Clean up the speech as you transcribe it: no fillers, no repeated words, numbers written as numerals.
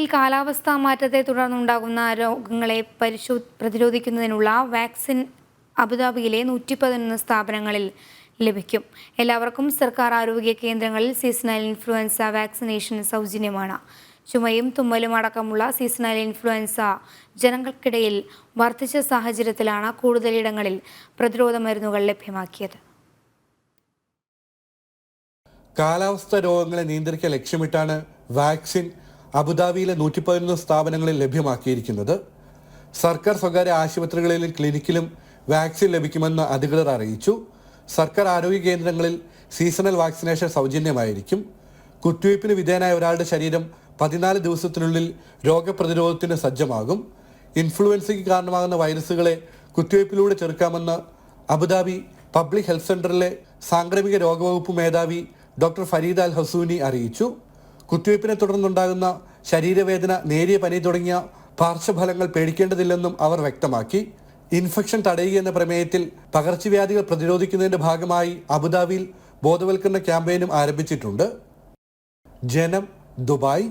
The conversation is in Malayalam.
അബുദാബിയിൽ കാലാവസ്ഥാ മാറ്റത്തെ തുടർന്നുണ്ടാകുന്ന രോഗങ്ങളെ പ്രതിരോധിക്കുന്നതിനുള്ള വാക്സിൻ അബുദാബിയിലെ 111 സ്ഥാപനങ്ങളിൽ ലഭിക്കും. എല്ലാവർക്കും സർക്കാർ ആരോഗ്യ കേന്ദ്രങ്ങളിൽ സീസണൽ ഇൻഫ്ലുവൻസ വാക്സിനേഷൻ സൗജന്യമാണ്. ചുമയും തുമ്മലും അടക്കമുള്ള സീസണൽ ഇൻഫ്ലുവൻസ ജനങ്ങൾക്കിടയിൽ വർദ്ധിച്ച സാഹചര്യത്തിലാണ് കൂടുതലിടങ്ങളിൽ പ്രതിരോധ മരുന്നുകൾ ലഭ്യമാക്കിയത്. കാലാവസ്ഥാ രോഗങ്ങളെ നിയന്ത്രിക്കാൻ ലക്ഷ്യമിട്ടാണ് വാക്സിൻ അബുദാബിയിലെ 111 സ്ഥാപനങ്ങളിൽ ലഭ്യമാക്കിയിരിക്കുന്നത്. സർക്കാർ സ്വകാര്യ ആശുപത്രികളിലും ക്ലിനിക്കിലും വാക്സിൻ ലഭിക്കുമെന്ന് അധികൃതർ അറിയിച്ചു. സർക്കാർ ആരോഗ്യ കേന്ദ്രങ്ങളിൽ സീസണൽ വാക്സിനേഷൻ സൗജന്യമായിരിക്കും. കുത്തിവയ്പ്പിന് വിധേയനായ ഒരാളുടെ ശരീരം 14 ദിവസത്തിനുള്ളിൽ രോഗപ്രതിരോധത്തിന് സജ്ജമാകും. ഇൻഫ്ലുവൻസയ്ക്ക് കാരണമാകുന്ന വൈറസുകളെ കുത്തിവയ്പ്പിലൂടെ ചെറുക്കാമെന്ന് അബുദാബി പബ്ലിക് ഹെൽത്ത് സെന്ററിലെ സാംക്രമിക രോഗവകുപ്പ് മേധാവി ഡോക്ടർ ഫരീദ് അൽ ഹസൂനി അറിയിച്ചു. കുത്തിവയ്പ്പിനെ തുടർന്നുണ്ടാകുന്ന ശരീരവേദന, നേരിയ പനി തുടങ്ങിയ പാർശ്വഫലങ്ങൾ പേടിക്കേണ്ടതില്ലെന്നും അവർ വ്യക്തമാക്കി. ഇൻഫെക്ഷൻ തടയുക എന്ന പ്രമേയത്തിൽ പകർച്ചവ്യാധികൾ പ്രതിരോധിക്കുന്നതിന്റെ ഭാഗമായി അബുദാബിയിൽ ബോധവൽക്കരണ ക്യാമ്പയിനും ആരംഭിച്ചിട്ടുണ്ട്. ജനം, ദുബായ്.